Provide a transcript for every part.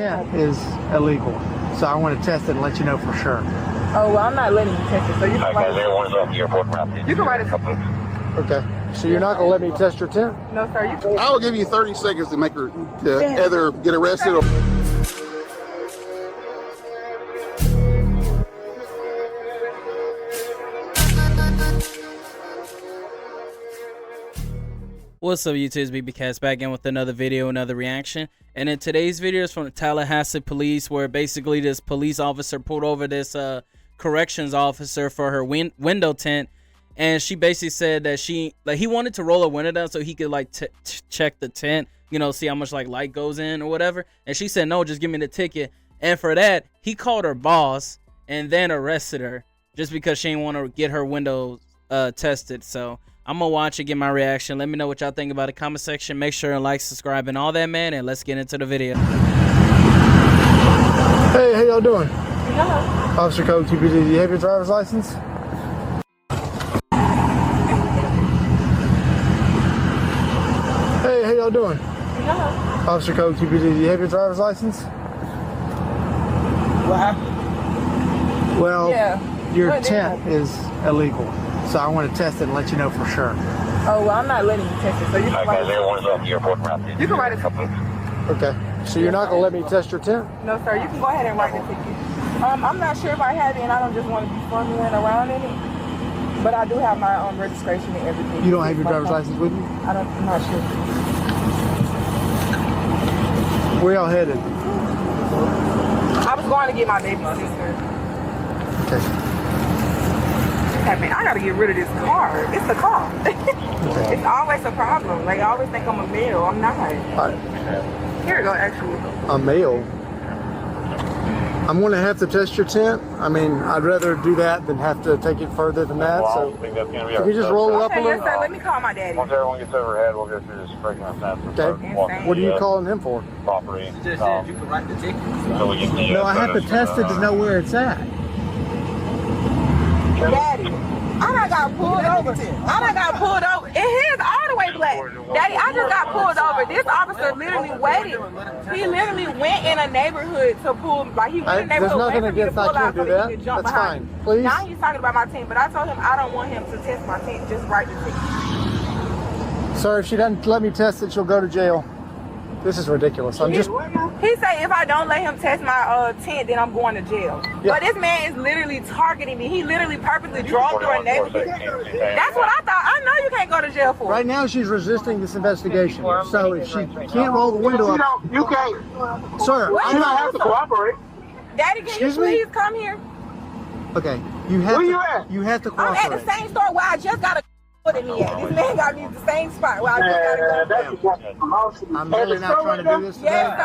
tint is illegal. So I want to test it and let you know for sure. Oh, well, I'm not letting you test it, so you can write it. You can write it. Okay. So you're not going to let me test your tint? No, sir. You can. I will give you 30 seconds to make her to either get arrested or. What's up, YouTube? It's BBcast back in with another video, another reaction. And in today's video is from the Tallahassee police, where basically this police officer pulled over this corrections officer for her window tint, and she basically said that he wanted to roll her window down so he could like check the tint, you know, see how much like light goes in or whatever. And she said no, just give me the ticket. And for that, he called her boss and then arrested her just because she didn't want to get her windows tested. So I'm gonna watch it, get my reaction. Let me know what y'all think about it. Comment section. Make sure to like, subscribe, and all that, man. And let's get into the video. Hey, how y'all doing? Hello. Officer Code TPD, do you have your driver's license? Hey, how y'all doing? Hello. Officer Code TPD, do you have your driver's license? What happened? Well, Yeah. your What did tint happen? is illegal. So I want to test it and let you know for sure. Oh, well, I'm not letting you test it, so you can write it. You can write it. Okay. So you're not going to let me test your tint? No, sir. You can go ahead and write the ticket. I'm not sure if I have it, and I don't just want to be fumbling around in it. But I do have my own registration and everything. You don't have your driver's license with you? I'm not sure. Where y'all headed? I was going to get my baby sister. Okay. Hey, man, I gotta get rid of this car. It's a car. It's always a problem. Like, I always think I'm a male. I'm not. Here we go, actually. A male? I'm going to have to test your tint. I mean, I'd rather do that than have to take it further than that. So, can you just roll it up a Okay, little? yes, sir. Let me call my daddy. Once everyone gets overhead, we'll go through this breaking our fence. Okay. What are you calling him for? Property. Just said you can write the ticket. So we get the, No, I have to test it to know where it's at. Daddy, I done got pulled over. And his all the way black. Daddy, I just got pulled over. This officer literally waited. He literally went in a neighborhood to pull, like he went in a neighborhood There's nothing waiting for me to against pull I out can't so do that that. he could jump That's behind fine. me. Please. Now he's talking about my team, but I told him I don't want him to test my team. Just write the ticket. Sir, if she doesn't let me test it, she'll go to jail. This is ridiculous. I'm just... He say if I don't let him test my tint, then I'm going to jail. Yeah. But this man is literally targeting me. He literally purposely drove through a neighborhood. That's what I thought. I know you can't go to jail for. Right now, she's resisting this investigation. So if she can't roll the window up... You can't. Sir, What? I'm You don't not... have to cooperate. Daddy, can Excuse you me? please come here? Okay, you have Where to... you at? You have to I'm at cooperate. the same store where I just got a put in me at. This man got me at the same spot where I just got to go. I'm really not trying to do this today. Yes, sir.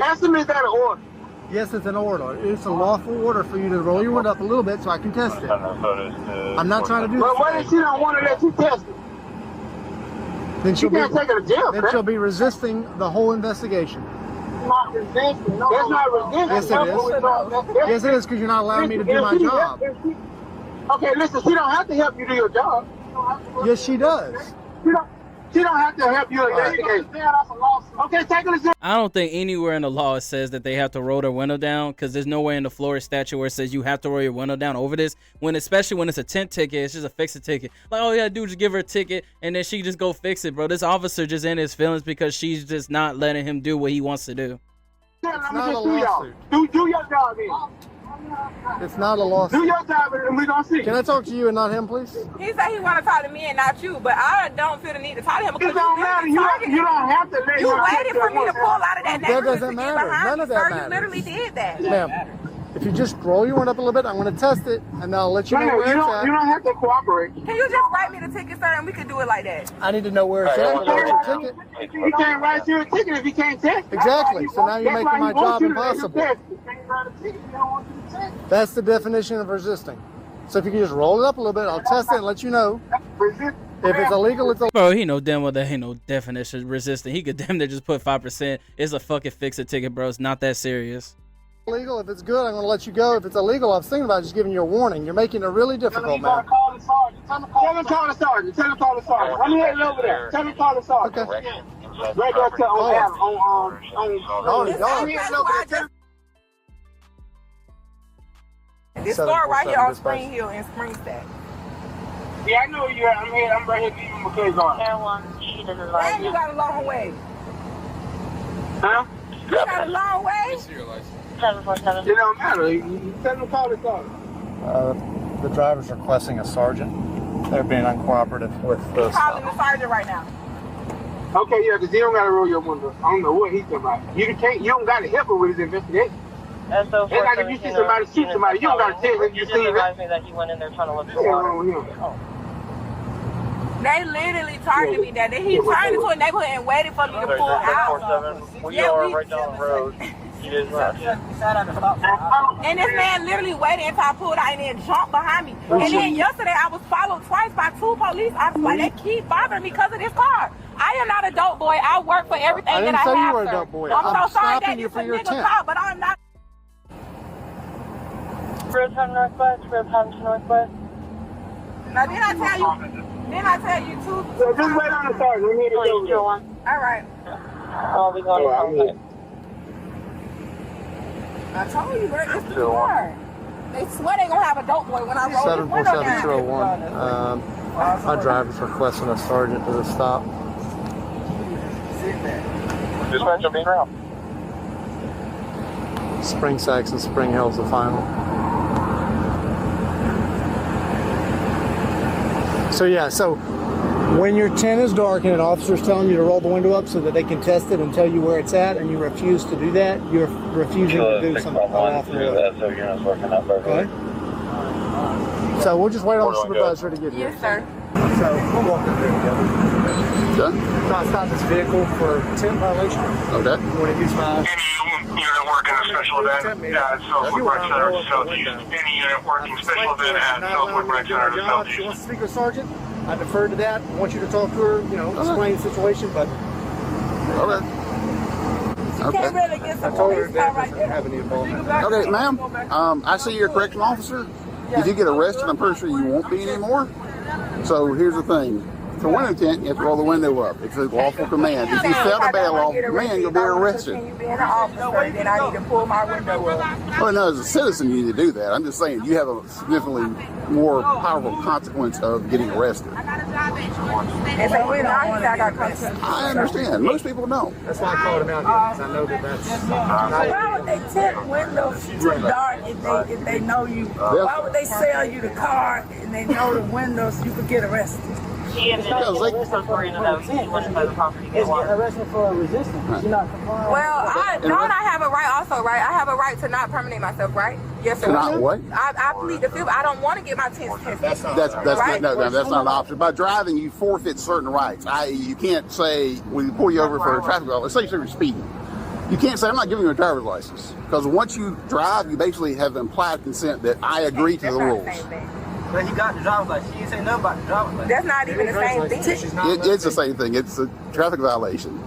Ask him, is that an order? Yes, it's an order. It's a lawful order for you to roll your window up a little bit so I can test it. I'm not trying to do But this what if she today. don't want to let you test it? Then She can't take her to jail, then correct? she'll be resisting the whole investigation. Not resisting. That's not resisting. Yes, it is. Yes, it is, because you're not allowing me to do my job. Okay, listen, she don't have to help you do your job. Yes, she does. She don't have to help you investigate. Okay, take her to jail. I don't think anywhere in the law it says that they have to roll their window down, because there's nowhere in the Florida statute where it says you have to roll your window down over this. Especially when it's a tint ticket, it's just a fix-it ticket. Like, oh yeah, dude, just give her a ticket and then she just go fix it, bro. This officer just in his feelings because she's just not letting him do what he wants to do. It's not a lawsuit. Do your job then. It's not a Do lawsuit. your job and we're gonna see. Can I talk to you and not him, please? He said he want to talk to me and not you, but I don't feel the need to talk to him because It don't matter. You don't have to let You her waited test for me your to pull out of that That neighborhood doesn't to get matter. behind None me, of that sir. matters. You literally did that. Ma'am, if you just roll your window up a little bit, I'm going to test it, and I'll let you know window. where You it's don't at. have to cooperate. Can you just write me the ticket, sir, and we could do it like that? I need to know where it's at. I'm going to write your ticket. He can't write you a ticket if he can't test it. Exactly. So now you're That's making why my he wants job you to let him impossible. test it. He can't write a ticket. He don't want you to test it. That's the definition of resisting. So if you can just roll it up a little bit, I'll test it and let you know. Resist. If it's illegal, it's illegal. Bro, he know damn well that ain't no definition of resisting. He could damn near just put 5%. It's a fucking fix-it ticket, bro. It's not that serious. If it's good, I'm going to let you go. If it's illegal, I was thinking about just giving you a warning. You're making it really difficult, man. Call the sergeant. Tell him to call the sergeant. Tell him to call the sergeant. I'm heading over there. Tell him to call the sergeant. Okay. Right there to on This store right here on Spring Hill in Springstead. Yeah, I know you. I'm right here to you because on. And you got a long way. Huh? You got a long way. 747. It don't matter. You tell them to call this on. The driver's requesting a sergeant. They're being uncooperative with the Calling the sergeant right now. Okay, yeah, because you don't got to roll your window. I don't know what he's talking about. You don't got to help him with his investigation. And so It's like if you see somebody shoot somebody, you don't got to tell him you just see it. advised me that he went in there trying to look for What's water. wrong with him? They literally targeted me that. He turned into a neighborhood and waited for me to pull out. 747. We are right down the road. He is left. And this man literally waited until I pulled out and then jumped behind me. And then yesterday I was followed twice by 2 police officers. Like, they keep bothering me because of this car. I am not a dope boy. I work for everything I that didn't I say have. you were a sir. dope boy. I'm so sorry stopping that you it's for a your nigga tent. car, but I'm not. Real-time northwest, real-time to northwest. Now, didn't I tell you too? So just wait on the sergeant. We need to go. 201. All right. I'll be going to contact. I told you, bro, it's the car. They swear they gonna have a dope boy when I roll this window down. 747-201. My driver's requesting a sergeant to the stop. Dispatch, I'm being around. Spring Sacks and Spring Hill's the final. So yeah, so when your tent is dark and an officer's telling you to roll the window up so that they can test it and tell you where it's at, and you refuse to do that, you're refusing to do something off the road. Okay? So we'll just wait on the supervisor to get here. Yes, sir. So we'll walk in there together. Done? So I stopped this vehicle for tent violation. Okay. You want to use my... Any unit working a special event at Southwood Rec Center to Southeast. Any unit working special event at Southwood Rec Center to She Southeast. wants to speak with Sergeant. I defer to that. I want you to talk to her, explain the situation, but Okay. Can't really get I some told her police that car right doesn't there. have any involvement. Okay, ma'am. I see you're a correction officer. If you get arrested, I'm pretty sure you won't be anymore. So here's the thing. For window tent, you have to roll the window up. It's a lawful command. If you fail to obey a lawful command, you'll be arrested. Continue being an officer, then I need to pull my window up. Well, no, as a citizen, you need to do that. I'm just saying, you have a significantly more powerful consequence of getting arrested. And so when I got come I understand. Most people don't. That's why I called him out here, because I know that that's Why would they tint windows too dark if they know you? Why would they sell you the car and they know the windows you could get arrested? Because they, arrested for resistance. You're not complying. Well, I have a right also, right? I have a right to not permanent myself, right? Yes, sir. not what? I plead the fifth. I don't want to get my tents tested. That's Right. not an option. By driving, you forfeit certain rights. I.e., you can't say when we pull you over for a traffic violation. Let's say you're speeding. You can't say I'm not giving you a driver's license because once you drive, you basically have implied consent that I agree to the rules. But he got the driver's license. She didn't say nothing about the driver's license. That's not even the same thing. It's the same thing. It's a traffic violation.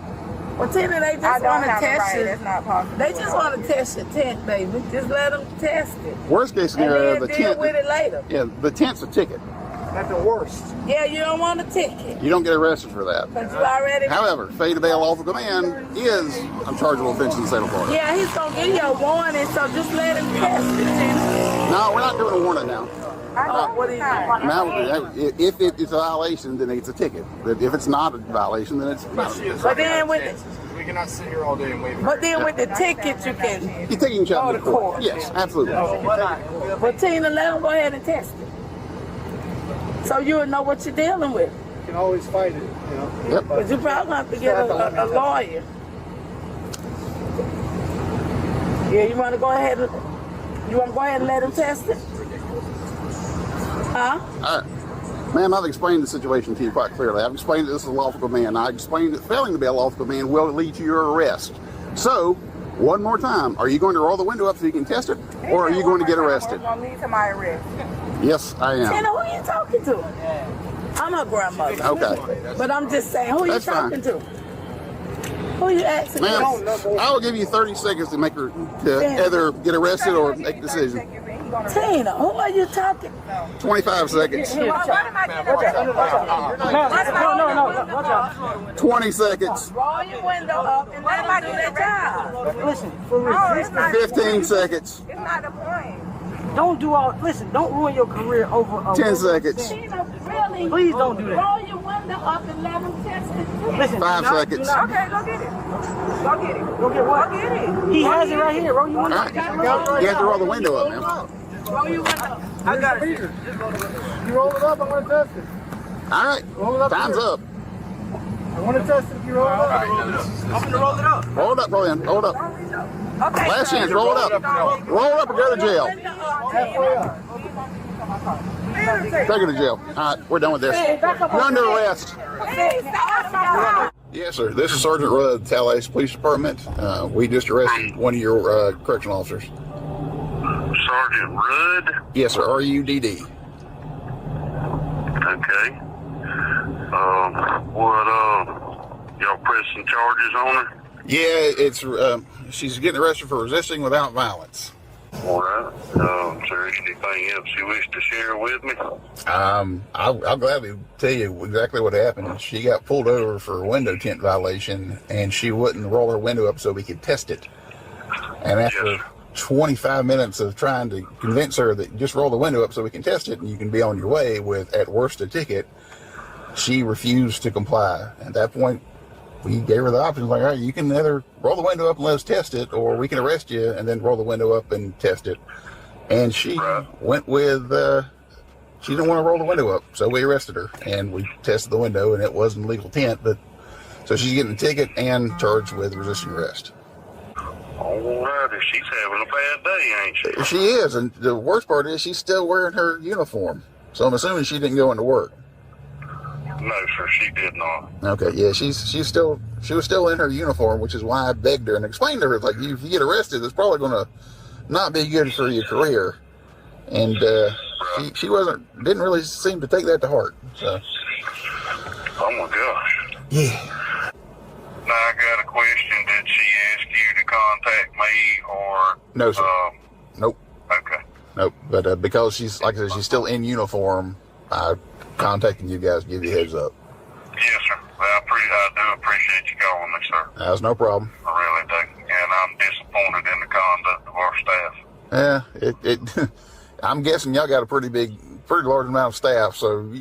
Well, Tina, they I just don't want to have a test right. you. That's not possible. They just want to test your tent, baby. Just let them test it. Worst case And scenario, then the deal tent. with it later. Yeah, the tent's a ticket. At the worst. Yeah, you don't want a ticket. You don't get arrested for that. Because you already... However, failure to obey a lawful command is unchargeable offense in the state of Florida. Yeah, he's going to give you a warning, so just let him test it, Tina. No, we're not doing a warning now. Oh, what is it? Now, if it's a violation, then it's a ticket. But if it's not a violation, then it's not. But then with the, We cannot sit here all day and wait for but then with the ticket, you can... You take each Go other to to court. court. Yes, absolutely. But Tina, let them go ahead and test it. So you'll know what you're dealing with. You can always fight it, Yep. But you probably have to get a lawyer. Yeah, you want to go ahead and let him test it? Huh? All right. Ma'am, I've explained the situation to you quite clearly. I've explained that this is a lawful command. I explained that failing to be a lawful command will lead to your arrest. So, one more time, are you going to roll the window up so you can test it, or are you going to get arrested? It's going to lead to my arrest. Yes, I am. Tina, who are you talking to? I'm her grandmother. Okay. But I'm just saying, who are you That's talking fine. to? Who are you asking? Ma'am, I will give you 30 seconds to make her to either get arrested or make a decision. He Tina, who are you talking? 25 seconds. What am I getting? 20 seconds. Roll your window up and let them do their job. Listen, for resisting, 15 seconds. It's not the point. don't do all. Listen, don't ruin your career over. 10 seconds. Tina, really? Please don't do that. Roll your window up and let them test it. Listen, 5 do not- seconds. do not- Okay, go get it. Go get it. Go get what? Go get it. He has it right here. Roll your All window. right. You have to roll the window up, man. Roll your window up. I got it. You roll it up, I'm gonna test it. All right. Roll it up. Time's up. I wanna test it if you roll it up. I'm gonna roll it up. Roll it up, Brian. Roll it up. Okay. Last chance. Roll it up. Roll it up or go to jail. Halfway up. Take her to jail. All right. We're done with this. You're under arrest. Yes, sir. This is Sergeant Rudd, Tallahassee Police Department. We just arrested one of your correctional officers. Sergeant Rudd? Yes, sir. RUDD. Okay. Y'all pressing charges on her? Yeah, it's she's getting arrested for resisting without violence. All right. Is there anything else you wish to share with me? I'll gladly tell you exactly what happened. She got pulled over for a window tint violation, and she wouldn't roll her window up so we could test it. And after 25 minutes of trying to convince her that just roll the window up so we can test it and you can be on your way with, at worst, a ticket, she refused to comply. At that point, we gave her the option, like, all right, you can either roll the window up and let us test it, or we can arrest you and then roll the window up and test it. And she went with, she didn't want to roll the window up, so we arrested her. And we tested the window, and it wasn't legal tint, but so she's getting a ticket and charged with resisting arrest. All righty. She's having a bad day, ain't she? She is, and the worst part is she's still wearing her uniform. So I'm assuming she didn't go into work. No, sir, she did not. Okay, yeah, she was still in her uniform, which is why I begged her and explained to her, like, if you get arrested, it's probably going to not be good for your career. And she didn't really seem to take that to heart. So. Oh my gosh. Yeah. Now I got a question. Did she ask you to contact me or? No, sir. Nope. Okay. Nope. But because she's, like I said, she's still in uniform, I contacting you guys to give you a heads up. Yes, sir. Well, I do appreciate you calling me, sir. That's no problem. I really do. And I'm disappointed in the conduct of our staff. Yeah, I'm guessing y'all got a pretty large amount of staff, so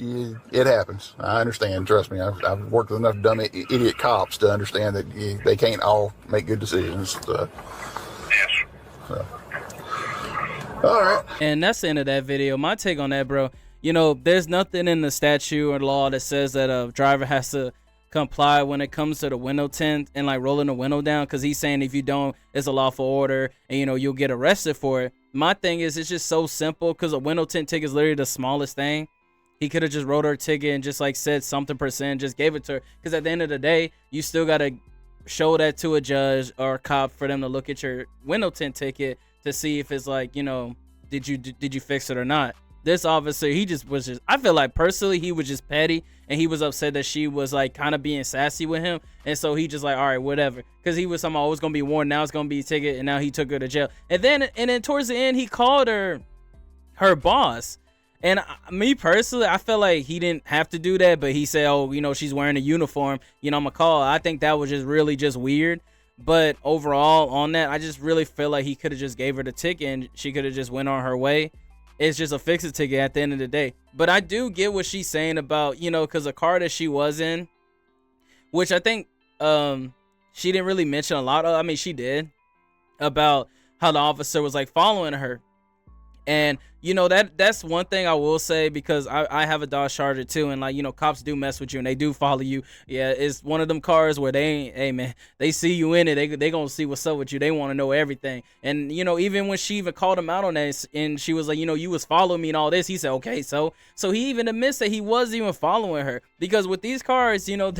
it happens. I understand. Trust me. I've worked with enough dumb idiot cops to understand that they can't all make good decisions. So. Yes, sir. So. All right. And that's the end of that video. My take on that, bro. You know, there's nothing in the statute or law that says that a driver has to comply when it comes to the window tint and like rolling the window down, because he's saying if you don't, it's a lawful order and, you know, you'll get arrested for it. My thing is, it's just so simple, because a window tint ticket is literally the smallest thing. He could have just wrote her a ticket and just like said something %, just gave it to her, because at the end of the day, you still got to show that to a judge or a cop for them to look at your window tint ticket to see if it's like, you know, did you fix it or not. This officer, I feel like personally he was just petty, and he was upset that she was like kind of being sassy with him, and so he just like, all right, whatever, because he was somehow, oh, it's gonna be warned, now it's gonna be a ticket, and now he took her to jail. And then towards the end, he called her boss. And me personally, I feel like he didn't have to do that, but he said, oh, you know, she's wearing a uniform, you know, I'm gonna call. I think that was just really just weird. But overall on that, I just really feel like he could have just gave her the ticket and she could have just went on her way. It's just a fix-it ticket at the end of the day. But I do get what she's saying about, you know, because the car that she was in, which I think she didn't really mention a lot of, I mean, she did, about how the officer was like following her. And, you know, that's one thing I will say, because I have a Dodge Charger too, and like, you know, cops do mess with you and they do follow you. Yeah, it's one of them cars where they ain't, hey man, they see you in it, they gonna see what's up with you, they want to know everything. And, you know, even when she even called him out on that, and she was like, you know, you was following me and all this, he said, okay, so he even admits that he was even following her, because with these cars, you know,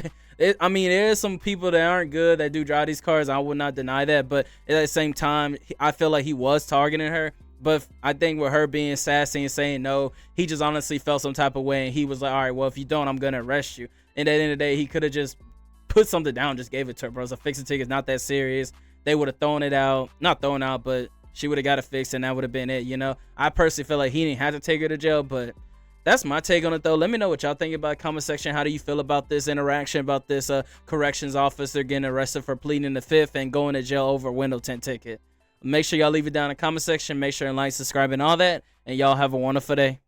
I mean, there's some people that aren't good that do drive these cars, I would not deny that, but at the same time, I feel like he was targeting her. But I think with her being sassy and saying no, he just honestly felt some type of way, and he was like, all right, well, if you don't, I'm gonna arrest you. And at the end of the day, he could have just put something down, just gave it to her, bro. It's a fix-it ticket, it's not that serious. They would have thrown it out, not thrown out, but she would have got it fixed, and that would have been it. You know, I personally feel like he didn't have to take her to jail, but that's my take on it, though. Let me know what y'all think about it. Comment section. How do you feel about this interaction, about this corrections officer getting arrested for pleading the fifth and going to jail over a window tint ticket? Make sure y'all leave it down in the comment section. Make sure and like, subscribe, and all that. And y'all have a wonderful day.